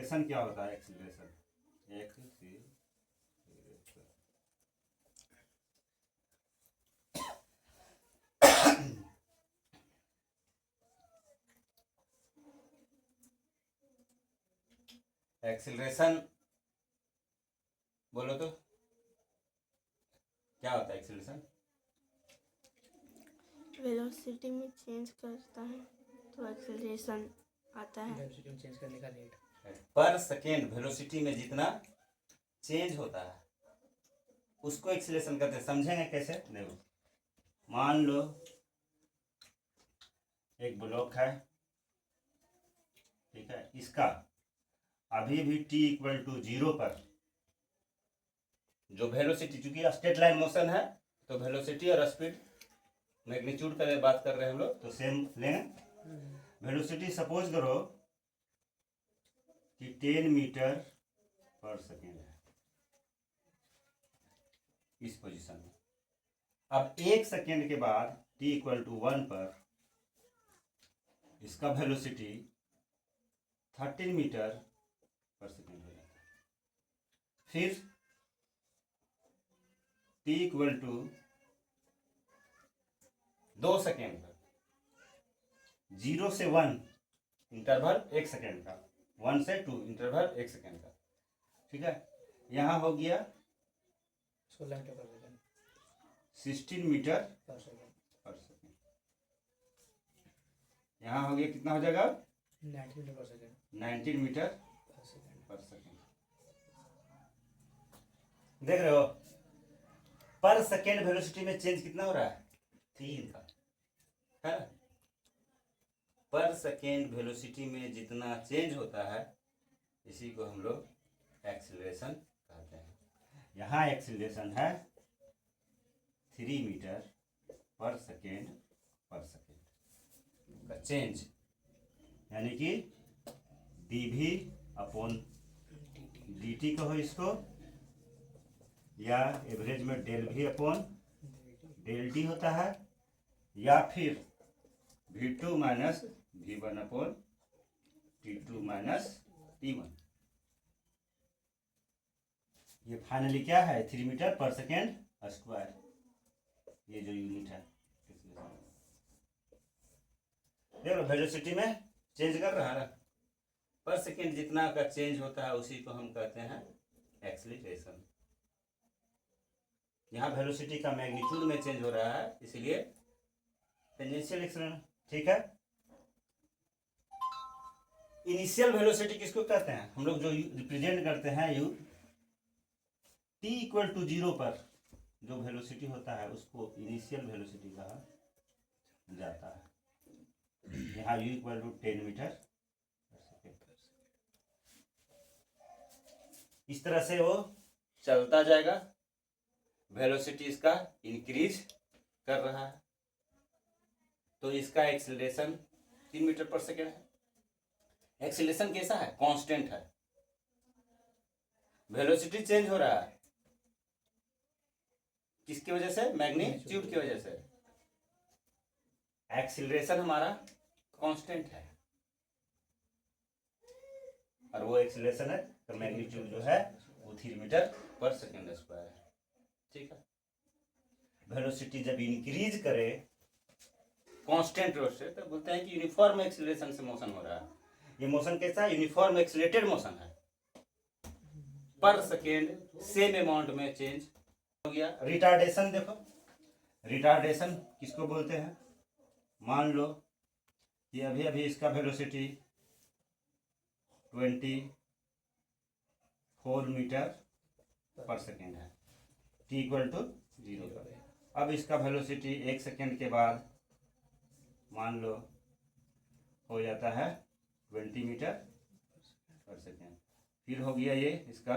Acceleration क्या होता है? एक्सीलरेशन एक्सीलरेशन बोलो तो क्या होता है एक्सीलरेशन? वेलोसिटी में चेंज करता है तो एक्सेलरेशन आता है। वेलोसिटी में चेंज करने का रेट पर सेकेंड वेलोसिटी में जितना चेंज होता है उसको एक्सीलरेशन कहते हैं। समझेंगे कैसे? देखो, मान लो एक ब्लॉक है, ठीक है, इसका अभी भी t इक्वल टू 0 पर जो वेलोसिटी, चूंकि स्ट्रेट लाइन मोशन है तो वेलोसिटी और स्पीड मैग्नीट्यूड का बात कर रहे हैं हम लोग, तो सेम लेंगे। वेलोसिटी सपोज करो कि 10 मीटर पर सेकेंड है इस पोजीशन में। अब 1 सेकेंड के बाद t इक्वल टू 1 पर इसका वेलोसिटी 13 मीटर पर सेकेंड हो जाता है। फिर t इक्वल टू 2 सेकेंड पर 0 से 1 इंटरवल 1 सेकेंड का, 1 से 2 इंटरवल 1 सेकेंड का, ठीक है। यहाँ हो गया 16 मीटर पर सेकंड 16 मीटर पर सेकंड पर सेकेंड। यहाँ हो गया कितना हो जाएगा? 19 मीटर पर सेकंड 19 मीटर पर सेकंड। पर सेकेंड। देख रहे हो पर सेकेंड वेलोसिटी में चेंज कितना हो रहा है? 3 का है ना। पर सेकेंड वेलोसिटी में जितना चेंज होता है इसी को हम लोग एक्सीलरेशन कहते हैं। यहाँ एक्सीलरेशन है 3 मीटर पर सेकेंड का चेंज, यानी कि dv अपॉन dt कहो इसको, या एवरेज में del v upon del t होता है, या फिर v2 minus v1 upon t2 minus t1। ये फाइनली क्या है? 3 मीटर पर सेकेंड स्क्वायर, ये जो यूनिट है। देखो वेलोसिटी में चेंज कर रहा है ना, पर सेकेंड जितना का चेंज होता है उसी को हम कहते हैं एक्सीलरेशन। यहाँ वेलोसिटी का मैग्नीट्यूड में चेंज हो रहा है इसलिए टेंजेंशियल एक्सीलरेशन, ठीक है। इनिशियल वेलोसिटी किसको कहते हैं? हम लोग जो रिप्रेजेंट करते हैं यू, t इक्वल टू 0 पर जो वेलोसिटी होता है उसको इनिशियल वेलोसिटी कहा जाता है। यहाँ u इक्वल टू 10 मीटर पर सेकेंड। इस तरह से वो चलता जाएगा, वेलोसिटी इसका इंक्रीज कर रहा है, तो इसका एक्सीलरेशन 3 मीटर पर सेकेंड है। एक्सीलरेशन कैसा है? कांस्टेंट है। वेलोसिटी चेंज हो रहा है किसकी वजह से? मैग्नीट्यूड की वजह से। एक्सीलरेशन हमारा कांस्टेंट है और वो एक्सीलरेशन है तो मैग्नीट्यूड जो है वो 3 मीटर पर सेकेंड स्क्वायर है, ठीक है। वेलोसिटी जब इंक्रीज करे कांस्टेंट रेट से तो बोलते हैं कि यूनिफॉर्म एक्सीलरेशन से मोशन हो रहा है। ये मोशन कैसा है? यूनिफॉर्म एक्सीलरेटेड मोशन है। पर सेकेंड सेम अमाउंट में चेंज हो गया। रिटार्डेशन देखो, रिटार्डेशन किसको बोलते हैं? मान लो कि अभी अभी इसका वेलोसिटी 24 मीटर पर सेकेंड है, t इक्वल टू 0 पर। अब इसका वेलोसिटी 1 सेकेंड के बाद मान लो हो जाता है 20 मीटर पर सेकेंड। फिर हो गया ये इसका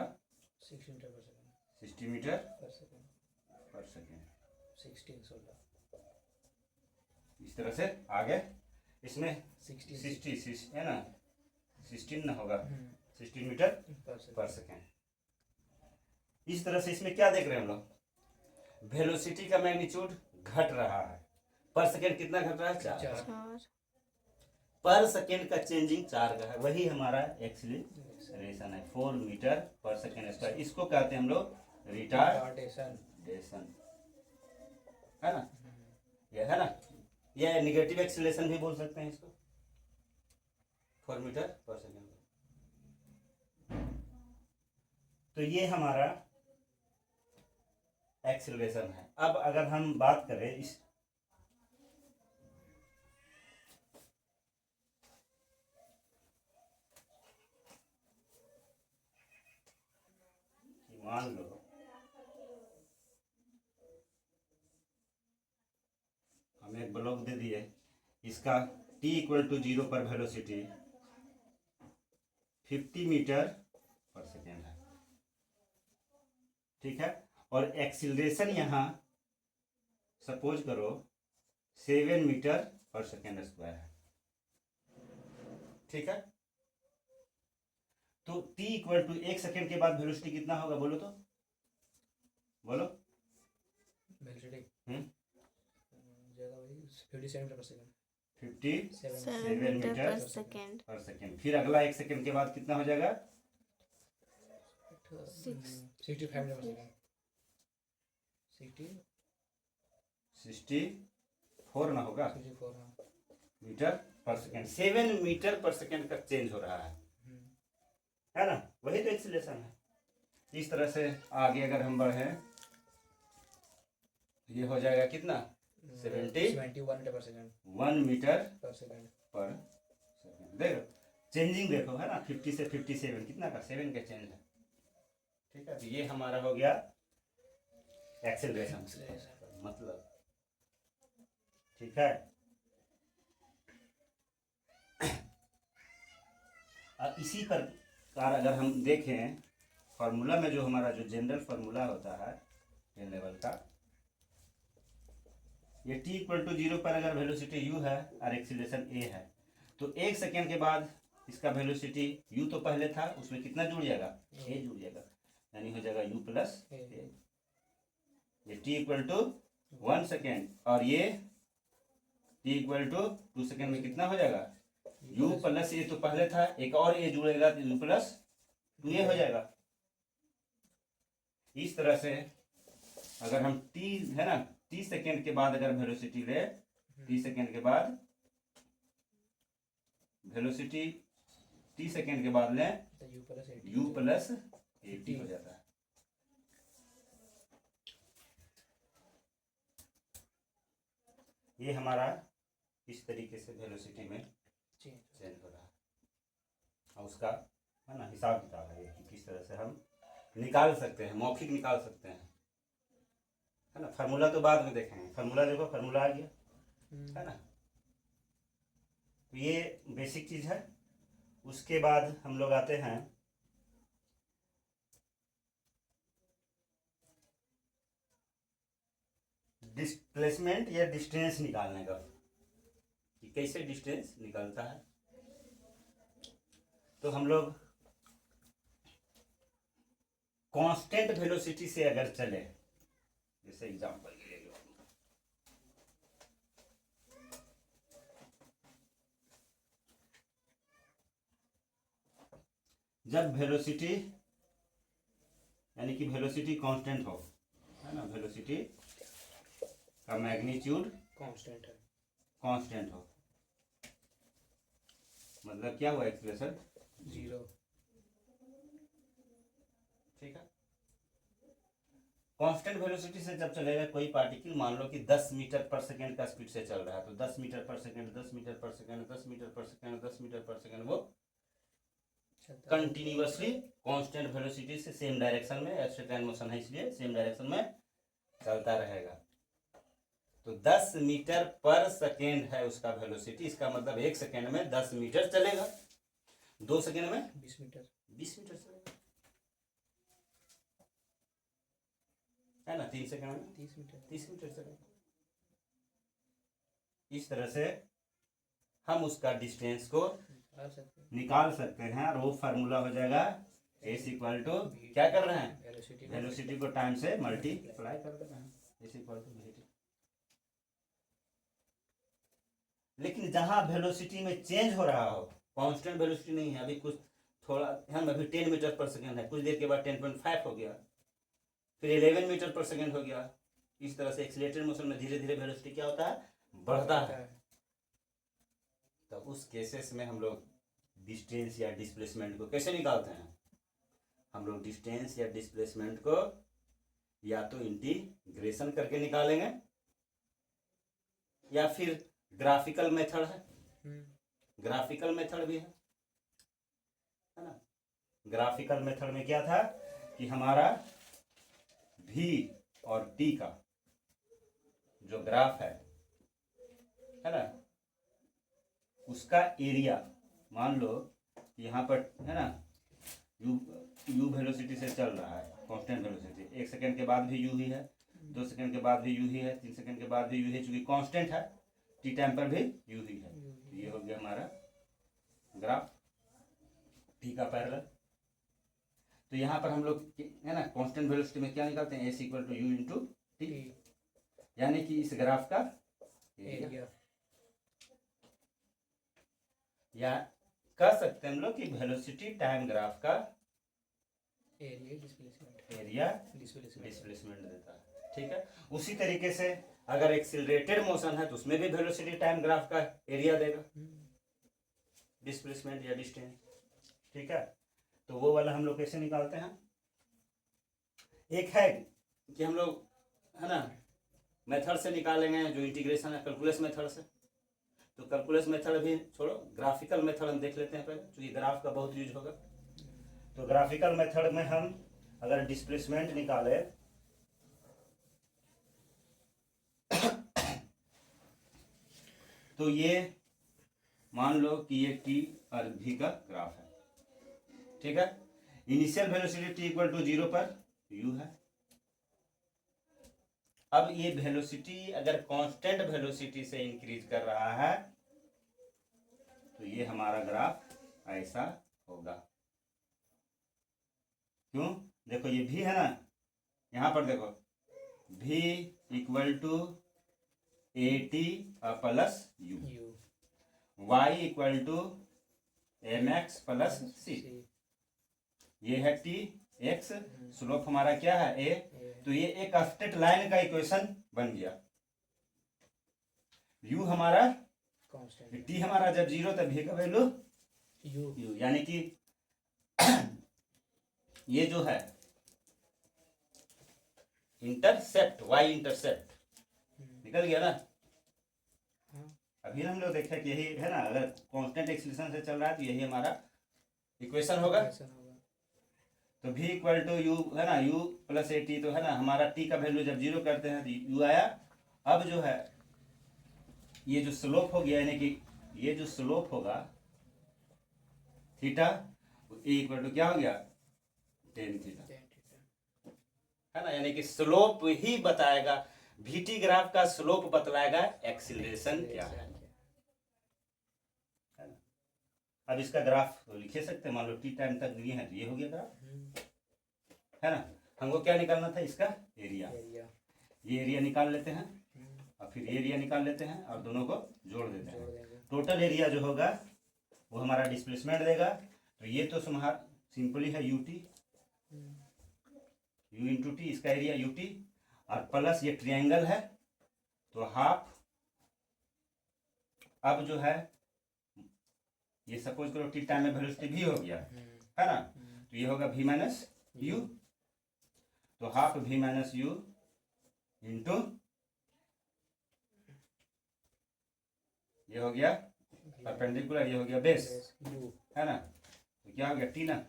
60 मीटर पर सेकंड 60 मीटर पर सेकंड पर सेकेंड। 16 इस तरह से आगे इसमें 16 है ना, 16 ना होगा 16 मीटर पर सेकेंड। इस तरह से इसमें क्या देख रहे हैं हम लोग? वेलोसिटी का मैग्नीट्यूड घट रहा है, पर सेकेंड कितना घट रहा है? 4। पर सेकेंड का चेंजिंग चार्ज का है, वही हमारा एक्सीलरेशन है 4 मीटर पर सेकेंड स्क्वायर। इसको कहते हैं हम लोग रिटार्डेशन। रिटार्डेशन, है ना, ये है ना, ये निगेटिव एक्सीलरेशन भी बोल सकते हैं इसको, 4 मीटर पर सेकेंड। तो ये हमारा एक्सीलरेशन है। अब अगर हम बात करें इस मान लो हमें एक ब्लॉक दे दिए, इसका t इक्वल टू 0 पर वेलोसिटी 50 मीटर पर सेकेंड है, ठीक है, और एक्सीलरेशन यहाँ सपोज करो 7 मीटर पर सेकेंड स्क्वायर है, ठीक है। तो t इक्वल टू 1 सेकेंड के बाद वेलोसिटी कितना होगा, बोलो तो, बोलो। वेलोसिटी हम्म, ज्यादा वही 57 मीटर पर सेकंड। 57 7 मीटर मीटर पर सेकेंड। पर सेकेंड। फिर अगला 1 सेकेंड के बाद कितना हो जाएगा, 65 मीटर पर सेकंड। 64 ना होगा 64 हाँ। मीटर पर सेकेंड। 7 मीटर पर सेकेंड का चेंज हो रहा है ना, वही तो एक्सीलरेशन है। इस तरह से आगे अगर हम बढ़े, ये हो जाएगा कितना, 71 मीटर पर सेकंड। 1 मीटर पर सेकंड। पर सेकेंड। देखो चेंजिंग देखो, है ना, 50 से 57 कितना का, 7 का चेंज है, ठीक है। तो ये हमारा हो गया एक्सीलरेशन मतलब, ठीक है। अब इसी प्रकार अगर हम देखें फार्मूला में, जो हमारा जो जनरल फार्मूला होता है 10 लेवल का, ये t इक्वल टू 0 पर अगर वेलोसिटी u है और एक्सीलरेशन a है, तो 1 सेकेंड के बाद इसका वेलोसिटी u तो पहले था, उसमें कितना जुड़ जाएगा, a जुड़ जाएगा, यानी हो जाएगा u प्लस a। ये t इक्वल टू 1 सेकेंड और ये t इक्वल टू 2 सेकेंड में कितना हो जाएगा, u प्लस a तो पहले था, एक और a जुड़ेगा तो u प्लस 2a हो जाएगा। इस तरह से अगर हम t है ना 30 सेकेंड के बाद अगर वेलोसिटी ले, 30 सेकेंड के बाद वेलोसिटी 30 सेकेंड के बाद लें, u प्लस 80 हो जाता है। ये हमारा इस तरीके से वेलोसिटी में चेंज हो रहा है, और उसका है ना हिसाब किताब है कि किस तरह से हम निकाल सकते हैं, मौखिक निकाल सकते हैं, है ना। फार्मूला तो बाद में देखेंगे, फार्मूला देखो, फार्मूला आ गया, है ना। तो ये बेसिक चीज है। उसके बाद हम लोग आते हैं डिस्प्लेसमेंट या डिस्टेंस निकालने का, कि कैसे डिस्टेंस निकलता है। तो हम लोग कांस्टेंट वेलोसिटी से अगर चले, जैसे एग्जांपल के लिए जब वेलोसिटी यानी कि वेलोसिटी कांस्टेंट हो, है ना, वेलोसिटी का मैग्नीट्यूड कांस्टेंट है, कांस्टेंट हो, मतलब क्या हुआ एक्सप्रेशन 0, ठीक है। कांस्टेंट वेलोसिटी से जब चलेगा कोई पार्टिकल, मान लो कि 10 मीटर पर सेकेंड का स्पीड से चल रहा है, तो 10 मीटर पर सेकेंड, 10 मीटर पर सेकेंड, 10 मीटर पर सेकेंड, 10 मीटर पर सेकेंड, वो कंटिन्यूअसली कांस्टेंट वेलोसिटी से सेम डायरेक्शन में, एक्सट्रेट मोशन है इसलिए सेम डायरेक्शन में चलता रहेगा। तो 10 मीटर पर सेकेंड है उसका वेलोसिटी, इसका मतलब 1 सेकेंड में 10 मीटर चलेगा, 2 सेकेंड में 20 मीटर, 20 मीटर चलेगा, है ना, 3 सेकेंड में 30 मीटर, 30 मीटर चलेगा। इस तरह से हम उसका डिस्टेंस को निकाल सकते हैं। निकाल सकते हैं, और वो फार्मूला हो जाएगा एस इक्वल टू, क्या कर रहे हैं, वेलोसिटी वेलोसिटी को टाइम से मल्टीप्लाई कर दे रहे हैं, एस इक्वल टू वेलोसिटी। लेकिन जहां वेलोसिटी में चेंज हो रहा हो, कांस्टेंट वेलोसिटी नहीं है, अभी कुछ थोड़ा हम अभी 10 मीटर पर सेकंड है, कुछ देर के बाद 10.5 हो गया, फिर 11 मीटर पर सेकंड हो गया। इस तरह से एक्सीलरेटेड मोशन में धीरे धीरे वेलोसिटी क्या होता है, बढ़ता है। तो उस केसेस में हम लोग डिस्टेंस या डिस्प्लेसमेंट को कैसे निकालते हैं? हम लोग डिस्टेंस या डिस्प्लेसमेंट को या तो इंटीग्रेशन करके निकालेंगे या फिर ग्राफिकल मेथड है, ग्राफिकल मेथड भी है ना। ग्राफिकल मेथड में क्या था कि हमारा v और t का जो ग्राफ है ना, उसका एरिया मान लो यहाँ पर है ना, u वेलोसिटी से चल रहा है, कांस्टेंट वेलोसिटी, 1 सेकंड के बाद भी u ही है, 2 सेकंड के बाद भी u ही है, 3 सेकंड के बाद भी u है, चूंकि कांस्टेंट है, t टाइम पर भी u ही है। ये हो गया हमारा ग्राफ t का पैरेलल। तो यहाँ पर हम लोग है ना कांस्टेंट वेलोसिटी में क्या निकालते हैं, s equal to u into t, यानी कि इस ग्राफ का एरिया, या कह सकते हैं हम लोग कि वेलोसिटी टाइम ग्राफ का एरिया डिस्प्लेसमेंट देता है। ठीक है, उसी तरीके से अगर एक्सीलरेटेड मोशन है तो उसमें भी वेलोसिटी टाइम ग्राफ का एरिया देगा, डिस्प्लेसमेंट या डिस्टेंस। ठीक है, तो वो वाला हम लोग कैसे निकालते हैं? एक है कि हम लोग है ना मेथड से निकालेंगे, जो इंटीग्रेशन है कैलकुलस मेथड से। तो कैलकुलस मेथड भी छोड़ो, ग्राफिकल मेथड हम देख लेते हैं पहले, क्योंकि ग्राफ का बहुत यूज होगा। तो ग्राफिकल मेथड में हम अगर डिस्प्लेसमेंट निकाले तो ये मान लो कि ये t और v का ग्राफ है। ठीक है, initial velocity t equal to 0 पर u है। अब ये वेलोसिटी अगर कांस्टेंट वेलोसिटी से इंक्रीज कर रहा है तो ये हमारा ग्राफ ऐसा होगा। क्यों? देखो ये v है ना, यहाँ पर देखो v equal to at plus u, y equal to mx plus c, ये है t, x, स्लोप हमारा क्या है a, तो ये एक स्ट्रेट लाइन का इक्वेशन बन गया। u हमारा t हमारा जब 0 तब v का वैल्यू u, यानी कि ये जो है इंटरसेप्ट, y इंटरसेप्ट निकल गया ना। अभी हम लोग देखे कि यही है ना, अगर कांस्टेंट एक्सीलरेशन से चल रहा है तो यही हमारा इक्वेशन होगा। तो v इक्वल टू यू है ना, u प्लस ए टी, तो है ना हमारा t का वैल्यू जब 0 करते हैं तो u आया। अब जो है ये जो स्लोप हो गया, यानी कि ये जो स्लोप होगा थीटा, ए इक्वल टू क्या हो गया, टेन थीटा, है ना। यानी कि स्लोप ही बताएगा, vt ग्राफ का स्लोप बतलाएगा एक्सीलरेशन क्या है ना। अब इसका ग्राफ तो लिखे सकते हैं, मान लो t टाइम तक दिए हैं तो ये हो गया ग्राफ, है ना। हमको क्या निकालना था, इसका एरिया। ये एरिया निकाल लेते हैं और फिर एरिया निकाल लेते हैं और दोनों को जोड़ देते हैं। टोटल एरिया जो होगा वो हमारा डिस्प्लेसमेंट देगा। तो ये तो हमारा सिंपली है ut, u इंटू टी, इसका एरिया ut, और प्लस ये ट्रायंगल है तो हाफ। अब जो है ये सपोज करो टी टाइम में वेलोसिटी v हो गया, है ना, तो ये होगा v माइनस u, तो half v minus u into ये हो गया परपेंडिकुलर, ये हो गया बेस, है ना, तो क्या हो गया t ना।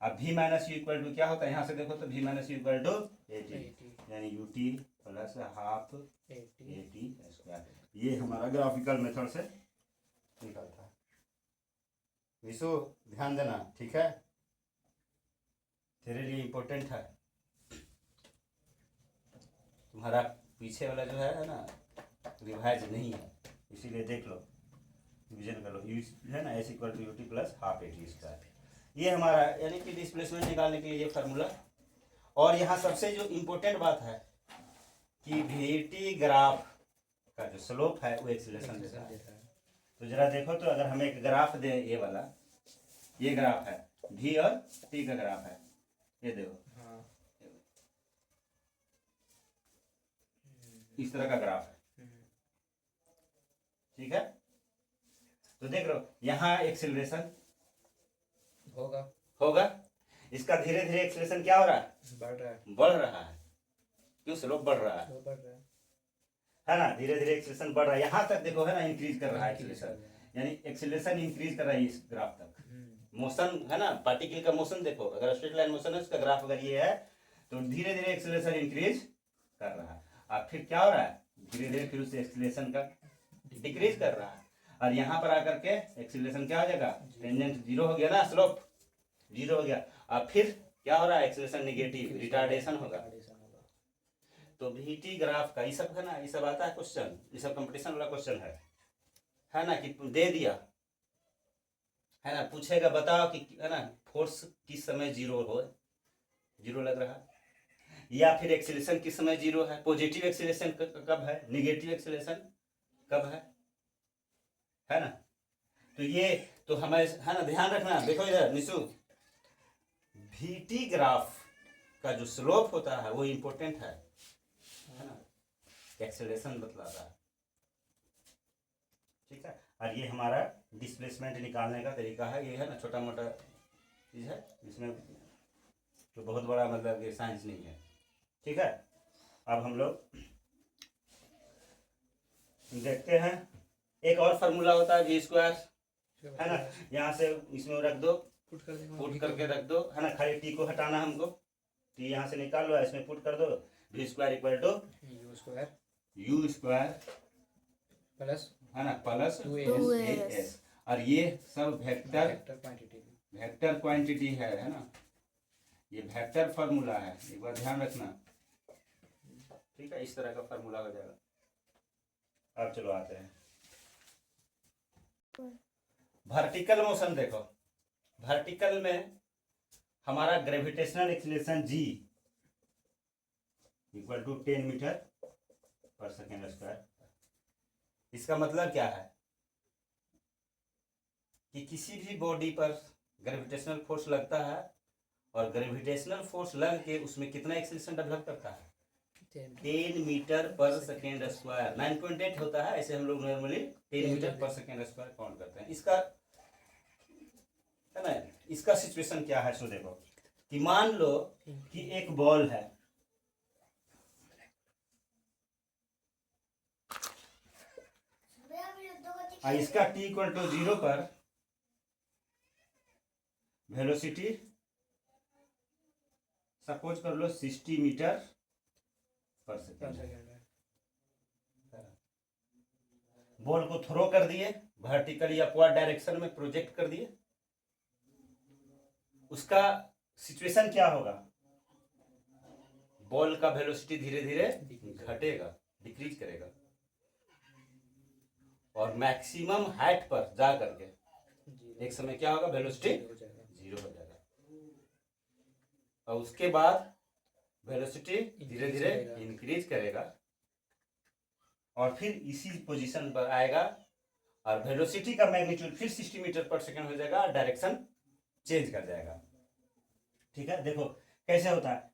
अब v minus u equal to क्या होता है, यहाँ से देखो तो v minus u equal to यानी u t plus half a t square. ये हमारा ग्राफिकल मेथड से निकलता है। विशु ध्यान देना, ठीक है, तेरे लिए इम्पोर्टेंट है। तुम्हारा पीछे वाला जो है ना रिवाइज नहीं है, इसीलिए देख लो, रिविजन कर लो। यू है ना s equal to u t plus half a t square, ये हमारा यानी कि डिस्प्लेसमेंट निकालने के लिए ये फार्मूला। और यहाँ सबसे जो इम्पोर्टेंट बात है कि वीटी ग्राफ का जो स्लोप है वो एक्सीलरेशन देता है। देता है। तो जरा देखो, तो अगर हमें एक ग्राफ दे, ये वाला, ये ग्राफ है v और t का ग्राफ है, ये देखो हाँ। इस तरह का ग्राफ है, ठीक है। तो देख रहे हो यहाँ एक्सीलरेशन होगा, होगा, इसका धीरे धीरे एक्सीलरेशन क्या हो रहा है, बढ़ रहा है, बढ़ रहा है, क्यों, स्लोप बढ़ रहा वो बढ़ रहा है ना, धीरे धीरे एक्सीलरेशन बढ़ रहा है, यहाँ तक देखो है ना, इंक्रीज कर रहा है Increase कर एक्सीलरेशन, रहा है। यानी एक्सीलरेशन इंक्रीज कर रहा है इस ग्राफ तक। मोशन है ना, पार्टिकल का मोशन देखो, अगर स्ट्रेट लाइन मोशन है उसका ग्राफ अगर ये है तो धीरे धीरे एक्सीलरेशन इंक्रीज कर रहा है, और फिर क्या हो रहा है, धीरे धीरे फिर उस एक्सीलरेशन का डिक्रीज कर रहा है, और यहाँ पर आकर के एक्सीलरेशन क्या हो जाएगा, टेंजेंट जीरो हो गया ना, स्लोप जीरो हो गया, और फिर क्या हो रहा है, एक्सीलरेशन नेगेटिव, रिटार्डेशन होगा। तो VT ग्राफ का ये सब है ना, ये सब आता है क्वेश्चन, ये सब कंपटीशन वाला क्वेश्चन है ना, कि दे दिया है ना, पूछेगा बताओ कि है ना फोर्स किस समय जीरो लग रहा है, या फिर एक्सीलरेशन किस समय जीरो है, पॉजिटिव एक्सीलरेशन कब है, नेगेटिव एक्सीलरेशन कब है ना। तो ये तो हमें है ना ध्यान रखना, देखो इधर निशु, VT ग्राफ का जो स्लोप होता है वो इम्पोर्टेंट है ना, एक्सेलरेशन बतलाता है, ठीक है। और ये हमारा डिस्प्लेसमेंट निकालने का तरीका है, ये है ना छोटा मोटा चीज़ है, इसमें तो बहुत बड़ा मतलब ये साइंस नहीं है, ठीक है। अब हम लोग देखते हैं, एक और फार्मूला होता है v² है ना, यहाँ से इसमें रख दो, पुट करके रख दो है ना, खाली t को हटाना हमको, t यहाँ से निकाल लो, इसमें पुट कर दो, v² = u² प्लस है ना, प्लस 2as, और ये सब वेक्टर क्वांटिटी है ना, ये वेक्टर फार्मूला है, एक बार ध्यान रखना, ठीक है। इस तरह का फार्मूला हो जाएगा। अब चलो आते हैं वर्टिकल मोशन। देखो वर्टिकल में हमारा ग्रेविटेशनल एक्सीलरेशन G = 10 मीटर/सेकंड²। इसका मतलब क्या है कि किसी भी बॉडी पर ग्रेविटेशनल फोर्स लगता है, और ग्रेविटेशनल फोर्स लग के उसमें कितना एक्सीलरेशन डेवलप करता है, 10 मीटर/सेकंड²। 9.8 होता है, ऐसे हम लोग नॉर्मली 10 मीटर/सेकंड² काउंट करते हैं। इसका है ना, इसका सिचुएशन क्या है, सो देखो कि मान लो कि एक बॉल है, इसका t = 0 पर वेलोसिटी सपोज कर लो 60 मीटर/सेकंड। बॉल को थ्रो कर दिए, वर्टिकली अपवर्ड डायरेक्शन में प्रोजेक्ट कर दिए, उसका सिचुएशन क्या होगा, बॉल का वेलोसिटी धीरे धीरे घटेगा, डिक्रीज करेगा, और मैक्सिमम हाइट पर जा करके एक समय क्या होगा, वेलोसिटी 0 हो जाएगा, और उसके बाद वेलोसिटी धीरे धीरे इंक्रीज करेगा, और फिर इसी पोजीशन पर आएगा, और वेलोसिटी का मैग्नीट्यूड फिर 60 मीटर/सेकंड हो जाएगा, और डायरेक्शन चेंज कर जाएगा, ठीक है। देखो कैसे होता है,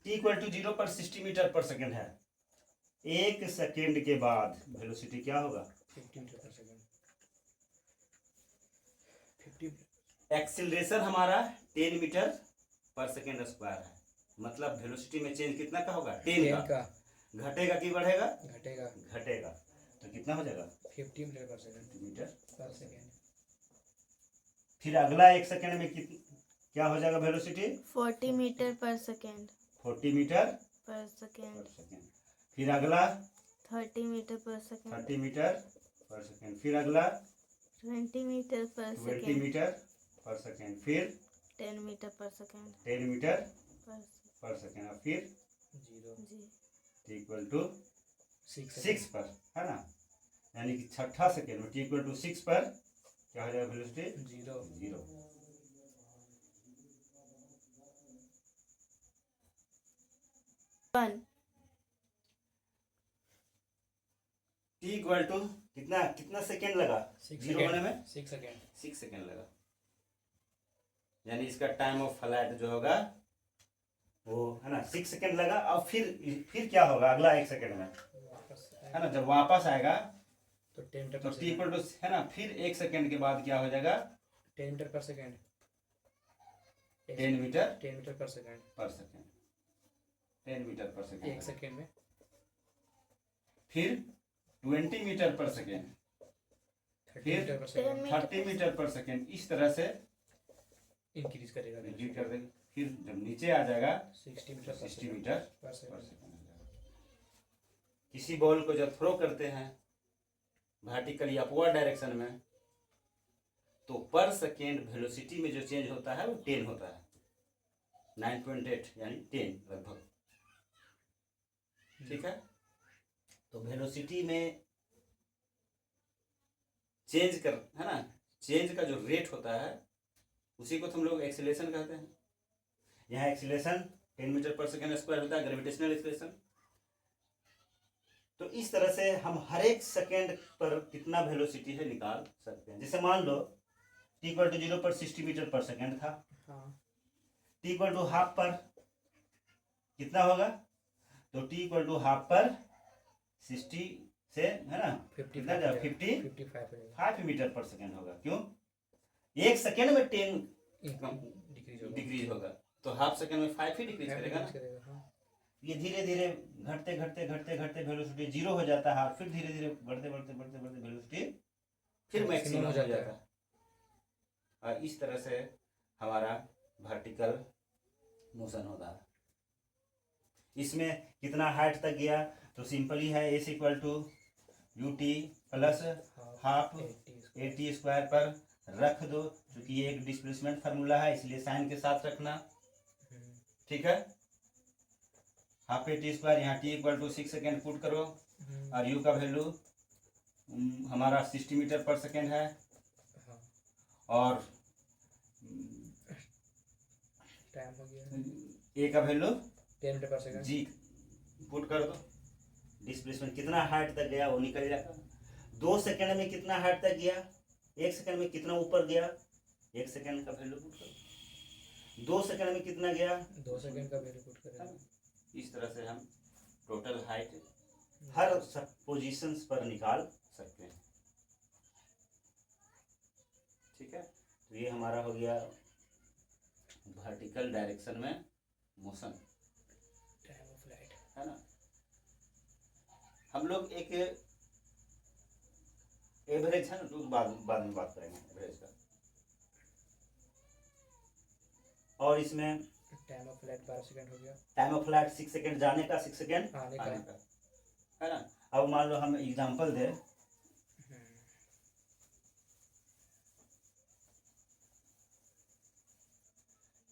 t = 0 पर 60 मीटर/सेकंड है, 1 सेकेंड के बाद वेलोसिटी क्या होगा, 50 मीटर/सेकंड। एक्सीलरेशन हमारा 10 मीटर/सेकंड² है, मतलब वेलोसिटी में चेंज कितना का होगा, 10 का। घटेगा कि बढ़ेगा, घटेगा, तो कितना हो जाएगा, 50 मीटर/सेकंड। फिर अगला 1 सेकंड में क्या हो जाएगा वेलोसिटी, 40 मीटर/सेकंड। 40 मीटर/सेकंड। फिर अगला 30 मीटर/सेकंड। 30 मीटर/सेकंड। फिर अगला 20 मीटर/सेकंड। 20 मीटर/सेकंड। फिर 10 मीटर/सेकंड। 10 मीटर/सेकंड। और फिर जी t = 6 पर है ना, यानी कि छठा सेकंड में t = 6 पर क्या हो जाएगा, वेलोसिटी 0। टी इक्वल टू कितना कितना सेकेंड लगा 6 जीरो होने में? 6 सेकेंड 6 सेकेंड लगा, यानी इसका टाइम ऑफ फ्लाइट जो होगा वो है ना 6 सेकेंड लगा। और फिर क्या होगा अगला 1 सेकेंड में, वापस है ना, जब वापस आएगा तो 10 मीटर तो पर टी सेकेंड, इक्वल टू है ना, फिर 1 सेकेंड के बाद क्या हो जाएगा 10 मीटर पर सेकेंड, 10 मीटर 10 मीटर पर सेकेंड, 10 मीटर पर सेकेंड, 1 सेकेंड में फिर 20 मीटर पर सेकेंड, 30 फिर मीटर पर सेकेंड 30 मीटर पर सेकेंड, इस तरह से इंक्रीज करेगा, रिड्यूस कर देंगे। फिर जब नीचे आ जाएगा 60 मीटर पर 60 मीटर पर पर सेकेंड। सेकेंड हो जाएगा। किसी बॉल को जब थ्रो करते हैं वर्टिकली अपवर्ड डायरेक्शन में, तो पर सेकेंड वेलोसिटी में जो चेंज होता है वो 10 होता है, 9.8 यानी 10 लगभग, ठीक है। तो वेलोसिटी में चेंज कर, है ना, चेंज का जो रेट होता है उसी को हम लोग एक्सीलरेशन कहते हैं। यहाँ एक्सीलरेशन 10 मीटर पर सेकेंड स्क्वायर होता है, ग्रेविटेशनल एक्सीलरेशन। तो इस तरह से हम हर एक सेकेंड पर कितना वेलोसिटी है निकाल सकते हैं। जैसे मान लो टी इक्वल टू 0 पर 60 मीटर पर सेकेंड था, हाँ टी इक्वल टू हाफ पर कितना होगा, तो टी इक्वल टू हाफ पर 60 से, है ना, कितना जाएगा 55 55 मीटर पर सेकेंड होगा। क्यों, 1 सेकेंड में 10 डिक्रीज होगा, तो हाफ सेकेंड में 5 ही डिक्रीज करेगा ना। हाँ। ये धीरे धीरे घटते घटते घटते घटते वेलोसिटी 0 हो जाता है, फिर धीरे धीरे बढ़ते बढ़ते बढ़ते बढ़ते वेलोसिटी फिर मैक्सिमम हो जाता है। और इस तरह से हमारा वर्टिकल मोशन होता है। इसमें कितना हाइट तक गया, तो सिंपली है s equal to u t plus half a t square पर रख दो, क्योंकि ये एक डिस्प्लेसमेंट फार्मूला है इसलिए साइन के साथ रखना, ठीक है। हाफ ए टी स्क्वायर, यहाँ t equal to 6 second put करो, और यू का वैल्यू हमारा 60 मीटर पर सेकेंड है, और टाइम हो गया, ए का वैल्यू 10 मीटर पर सेकेंड, जी पुट कर दो। डिस्प्लेसमेंट कितना हाइट तक गया वो निकल जाएगा। 2 सेकेंड में कितना हाइट तक गया, 1 सेकेंड में कितना ऊपर गया, 1 सेकेंड का वैल्यू पुट करो। 2 सेकेंड में कितना गया, 2 सेकेंड का वैल्यू पुट करेंगे। इस तरह से हम टोटल हाइट हर पोजीशंस पर निकाल सकते हैं, ठीक है। तो ये हमारा हो गया वर्टिकल डायरेक्शन में मोशन, टाइम ऑफ फ्लाइट, है ना। हम लोग एक एवरेज है ना, तो बाद में बात करेंगे एवरेज का। और इसमें टाइम ऑफ फ्लाइट 12 सेकेंड हो गया, टाइम ऑफ फ्लाइट 6 सेकेंड जाने का, 6 सेकेंड आने आने का। का, है ना। अब मान लो हम एग्जांपल दे,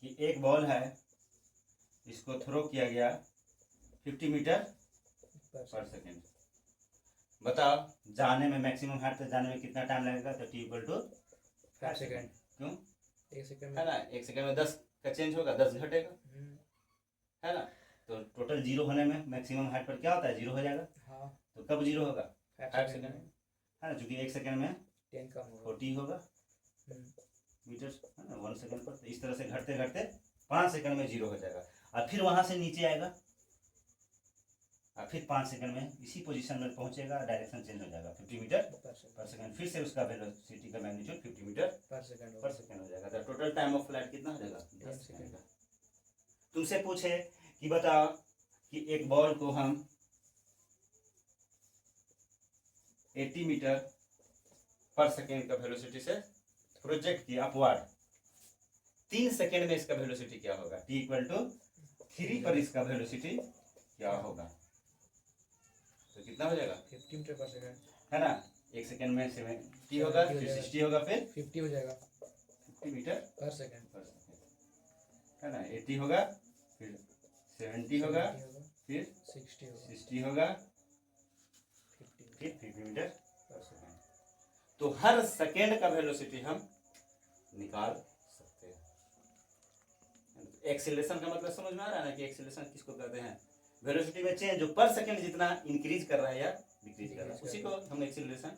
कि एक बॉल है, इसको थ्रो किया गया 50 मीटर पर सेकेंड। बताओ जाने में मैक्सिमम हाइट तक जाने में कितना टाइम लगेगा, तो टी इक्वल टू 5 सेकेंड। क्यों, 1 सेकेंड है में, ना, 1 सेकेंड में 10 का चेंज होगा, 10 घटेगा, है ना। तो टोटल 0 होने में मैक्सिमम हाइट पर क्या होता है, 0 हो जाएगा। हाँ, तो कब 0 होगा, 5 सेकेंड सेकेंड में, में है ना, क्योंकि 1 सेकेंड में 10 कम होगा। 40 होगा मीटर, है ना, 1 सेकेंड पर। तो इस तरह से घटते घटते 5 सेकेंड में 0 हो जाएगा, और फिर वहां से नीचे आएगा, और फिर 5 सेकेंड में इसी पोजीशन में पहुंचेगा, डायरेक्शन चेंज हो जाएगा 50 मीटर पर सेकेंड, फिर से उसका वेलोसिटी का मैग्नीट्यूड 50 मीटर पर सेकेंड पर सेकेंड हो जाएगा। तो टोटल टाइम ऑफ फ्लाइट कितना हो जाएगा, 10 सेकेंड का। तुमसे पूछे कि बताओ कि एक बॉल को हम 80 मीटर पर सेकेंड का वेलोसिटी से प्रोजेक्ट किया अपवर्ड, 3 सेकेंड में इसका वेलोसिटी क्या होगा, टी इक्वल टू 3 पर इसका वेलोसिटी क्या होगा, तो कितना हो जाएगा 50 मीटर पर सेकेंड, है ना। 1 सेकेंड में 70 होगा, फिर 60 होगा, फिर 50 हो जाएगा 50 मीटर पर सेकेंड, है ना। 80 होगा, फिर 70 होगा, फिर 60 होगा, फिर 50 मीटर पर सेकेंड। तो हर सेकेंड का वेलोसिटी हम निकाल सकते हैं। एक्सीलरेशन का मतलब समझ में आ रहा है ना, कि एक्सीलरेशन किसको कहते हैं, वेलोसिटी में चेंज जो पर सेकंड जितना इंक्रीज कर रहा है या डिक्रीज कर रहा है, उसी को हम एक्सीलरेशन